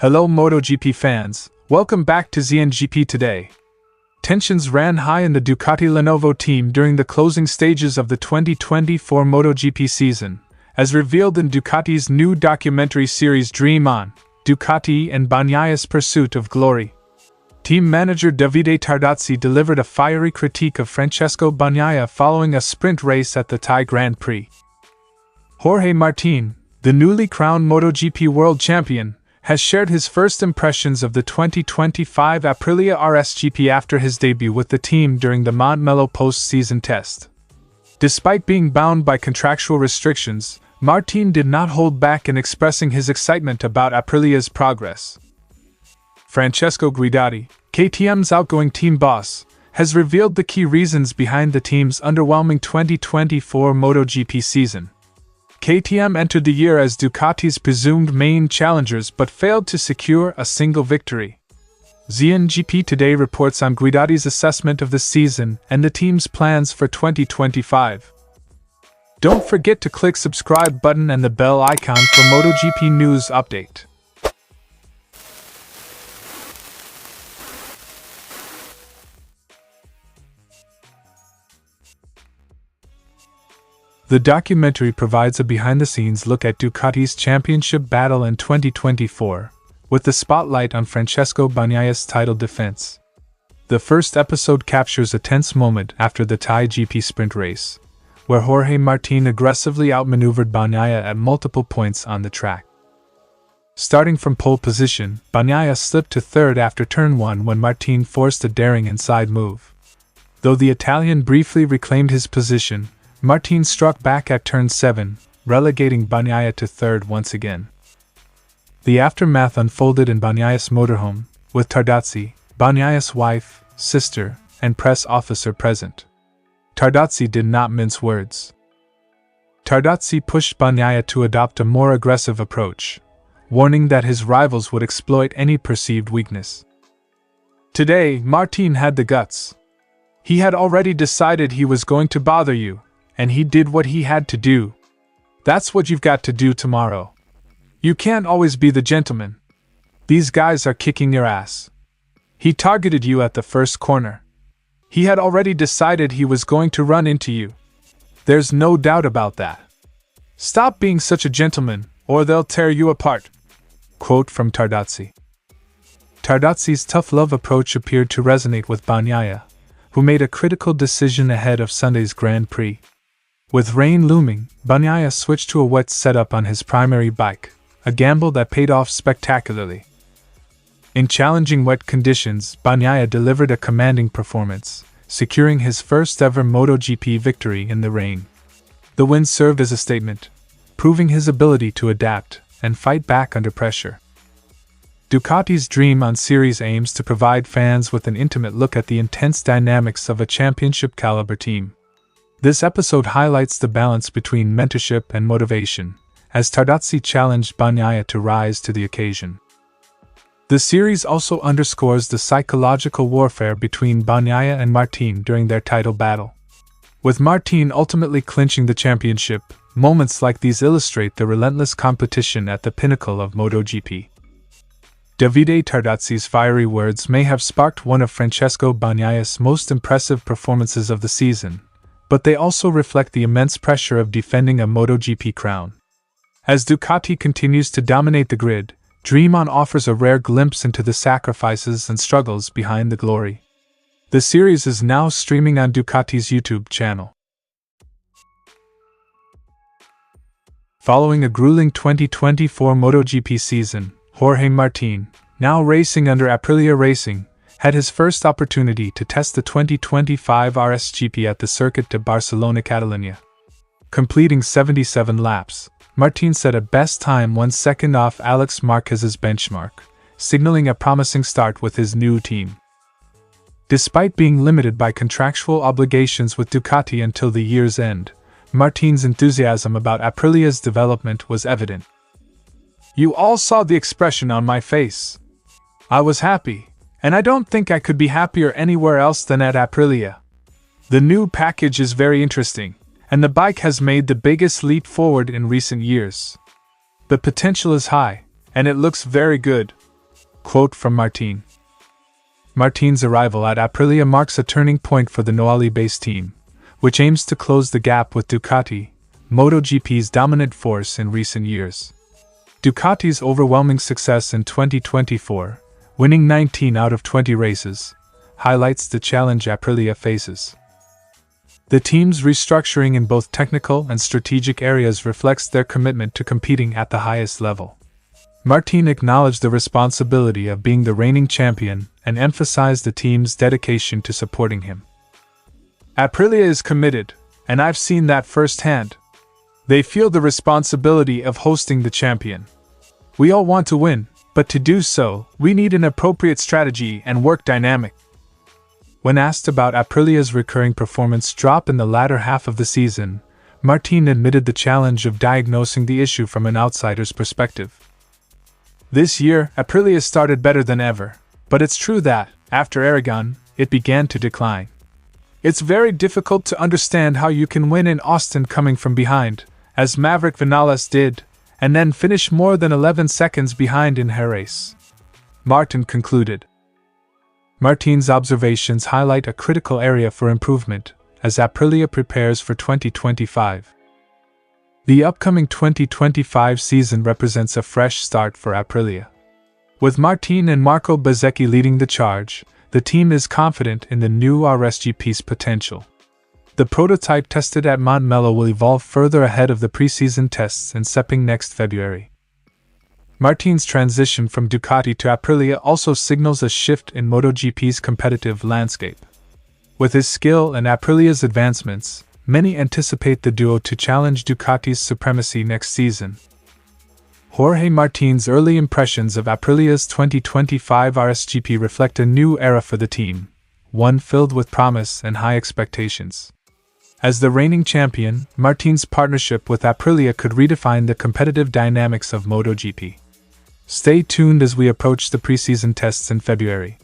Hello MotoGP fans, welcome back to ZNGP Today. Tensions ran high in the Ducati Lenovo Team during the closing stages of the 2024 MotoGP season, as revealed in Ducati's new documentary series Dream On, Ducati and Bagnaia's Pursuit of Glory. Team manager Davide Tardozzi delivered a fiery critique of Francesco Bagnaia following a sprint race at the Thai Grand Prix. Jorge Martín, the newly crowned MotoGP World Champion, has shared his first impressions of the 2025 Aprilia RS-GP after his debut with the team during the Montmeló post-season test. Despite being bound by contractual restrictions, Martín did not hold back in expressing his excitement about Aprilia's progress. Francesco Guidotti, KTM's outgoing team boss, has revealed the key reasons behind the team's underwhelming 2024 MotoGP season. KTM entered the year as Ducati's presumed main challengers but failed to secure a single victory. ZNGP Today reports on Guidotti's assessment of the season and the team's plans for 2025. Don't forget to click subscribe button and the bell icon for MotoGP news update. The documentary provides a behind-the-scenes look at Ducati's championship battle in 2024, with the spotlight on Francesco Bagnaia's title defense. The first episode captures a tense moment after the Thai GP sprint race, where Jorge Martín aggressively outmaneuvered Bagnaia at multiple points on the track. Starting from pole position, Bagnaia slipped to third after turn 1 when Martín forced a daring inside move. Though the Italian briefly reclaimed his position, Martín struck back at turn 7, relegating Bagnaia to third once again. The aftermath unfolded in Bagnaia's motorhome, with Tardozzi, Bagnaia's wife, sister, and press officer present. Tardozzi did not mince words. Tardozzi pushed Bagnaia to adopt a more aggressive approach, warning that his rivals would exploit any perceived weakness. Today, Martín had the guts. He had already decided he was going to bother you, and he did what he had to do. That's what you've got to do tomorrow. You can't always be the gentleman. These guys are kicking your ass. He targeted you at the first corner. He had already decided he was going to run into you. There's no doubt about that. Stop being such a gentleman, or they'll tear you apart. Quote from Tardozzi. Tardozzi's tough love approach appeared to resonate with Bagnaia, who made a critical decision ahead of Sunday's Grand Prix. With rain looming, Bagnaia switched to a wet setup on his primary bike, a gamble that paid off spectacularly. In challenging wet conditions, Bagnaia delivered a commanding performance, securing his first ever MotoGP victory in the rain. The win served as a statement, proving his ability to adapt and fight back under pressure. Ducati's Dream On series aims to provide fans with an intimate look at the intense dynamics of a championship-caliber team. This episode highlights the balance between mentorship and motivation, as Tardozzi challenged Bagnaia to rise to the occasion. The series also underscores the psychological warfare between Bagnaia and Martín during their title battle. With Martín ultimately clinching the championship, moments like these illustrate the relentless competition at the pinnacle of MotoGP. Davide Tardozzi's fiery words may have sparked one of Francesco Bagnaia's most impressive performances of the season, but they also reflect the immense pressure of defending a MotoGP crown. As Ducati continues to dominate the grid, Dream On offers a rare glimpse into the sacrifices and struggles behind the glory. The series is now streaming on Ducati's YouTube channel. Following a grueling 2024 MotoGP season, Jorge Martín, now racing under Aprilia Racing, had his first opportunity to test the 2025 RS-GP at the Circuit de Barcelona, Catalunya. Completing 77 laps, Martín set a best time 1 second off Alex Marquez's benchmark, signaling a promising start with his new team. Despite being limited by contractual obligations with Ducati until the year's end, Martín's enthusiasm about Aprilia's development was evident. You all saw the expression on my face. I was happy, and I don't think I could be happier anywhere else than at Aprilia. The new package is very interesting, and the bike has made the biggest leap forward in recent years. The potential is high, and it looks very good. Quote from Martín. Martín's arrival at Aprilia marks a turning point for the Noali-based team, which aims to close the gap with Ducati, MotoGP's dominant force in recent years. Ducati's overwhelming success in 2024, winning 19 out of 20 races, highlights the challenge Aprilia faces. The team's restructuring in both technical and strategic areas reflects their commitment to competing at the highest level. Martín acknowledged the responsibility of being the reigning champion and emphasized the team's dedication to supporting him. Aprilia is committed, and I've seen that firsthand. They feel the responsibility of hosting the champion. We all want to win, but to do so, we need an appropriate strategy and work dynamic. When asked about Aprilia's recurring performance drop in the latter half of the season, Martín admitted the challenge of diagnosing the issue from an outsider's perspective. This year, Aprilia started better than ever, but it's true that, after Aragon, it began to decline. It's very difficult to understand how you can win in Austin coming from behind, as Maverick Vinales did, and then finish more than 11 seconds behind in Jerez. Martín concluded. Martín's observations highlight a critical area for improvement, as Aprilia prepares for 2025. The upcoming 2025 season represents a fresh start for Aprilia. With Martín and Marco Bezzecchi leading the charge, the team is confident in the new RS-GP's potential. The prototype tested at Montmeló will evolve further ahead of the preseason tests in Sepang next February. Martín's transition from Ducati to Aprilia also signals a shift in MotoGP's competitive landscape. With his skill and Aprilia's advancements, many anticipate the duo to challenge Ducati's supremacy next season. Jorge Martín's early impressions of Aprilia's 2025 RS-GP reflect a new era for the team, one filled with promise and high expectations. As the reigning champion, Martín's partnership with Aprilia could redefine the competitive dynamics of MotoGP. Stay tuned as we approach the preseason tests in February.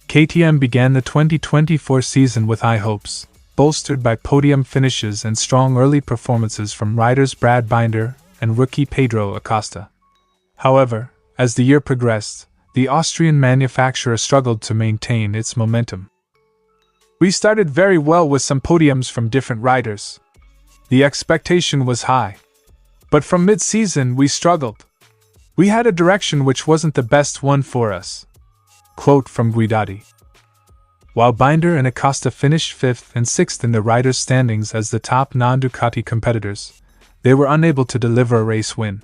KTM began the 2024 season with high hopes, bolstered by podium finishes and strong early performances from riders Brad Binder and rookie Pedro Acosta. However, as the year progressed, the Austrian manufacturer struggled to maintain its momentum. We started very well with some podiums from different riders. The expectation was high. But from mid-season we struggled. We had a direction which wasn't the best one for us. Quote from Guidotti. While Binder and Acosta finished 5th and 6th in the riders' standings as the top non-Ducati competitors, they were unable to deliver a race win.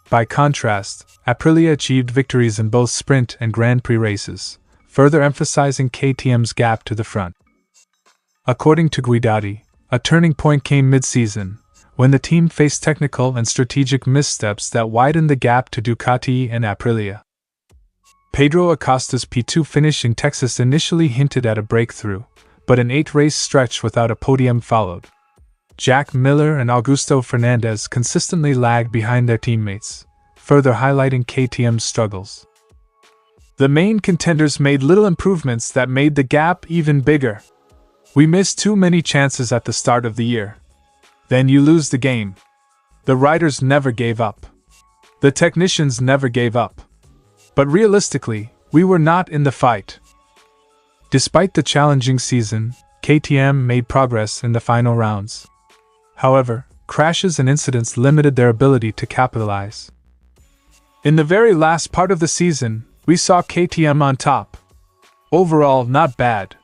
By contrast, Aprilia achieved victories in both sprint and Grand Prix races, further emphasizing KTM's gap to the front. According to Guidotti, a turning point came mid-season, when the team faced technical and strategic missteps that widened the gap to Ducati and Aprilia. Pedro Acosta's P2 finish in Texas initially hinted at a breakthrough, but an 8-race stretch without a podium followed. Jack Miller and Augusto Fernandez consistently lagged behind their teammates, further highlighting KTM's struggles. The main contenders made little improvements that made the gap even bigger. We missed too many chances at the start of the year. Then you lose the game. The riders never gave up. The technicians never gave up. But realistically, we were not in the fight. Despite the challenging season, KTM made progress in the final rounds. However, crashes and incidents limited their ability to capitalize. In the very last part of the season, we saw KTM on top. Overall, not bad.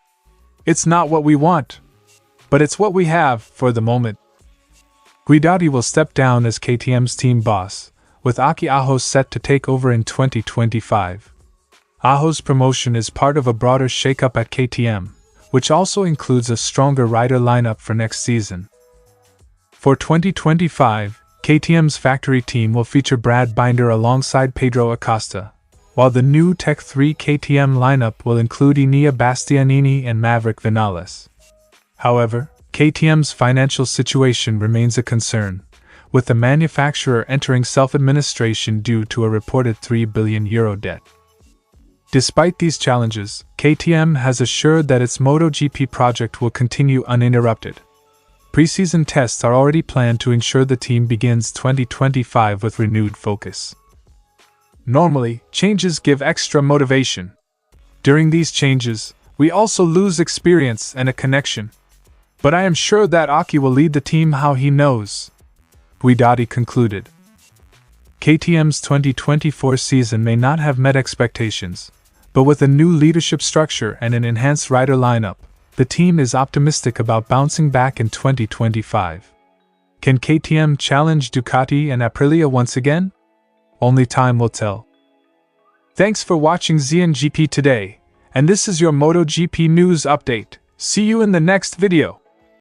It's not what we want, but it's what we have for the moment. Guidotti will step down as KTM's team boss, with Aki Ajos set to take over in 2025. Ajos' promotion is part of a broader shakeup at KTM, which also includes a stronger rider lineup for next season. For 2025, KTM's factory team will feature Brad Binder alongside Pedro Acosta, while the new Tech 3 KTM lineup will include Enea Bastianini and Maverick Vinales. However, KTM's financial situation remains a concern, with the manufacturer entering self-administration due to a reported €3 billion debt. Despite these challenges, KTM has assured that its MotoGP project will continue uninterrupted. Preseason tests are already planned to ensure the team begins 2025 with renewed focus. Normally, changes give extra motivation. During these changes, we also lose experience and a connection. But I am sure that Aki will lead the team how he knows. Guidotti concluded. KTM's 2024 season may not have met expectations, but with a new leadership structure and an enhanced rider lineup, the team is optimistic about bouncing back in 2025. Can KTM challenge Ducati and Aprilia once again? Only time will tell. Thanks for watching ZNGP Today, and this is your MotoGP news update. See you in the next video.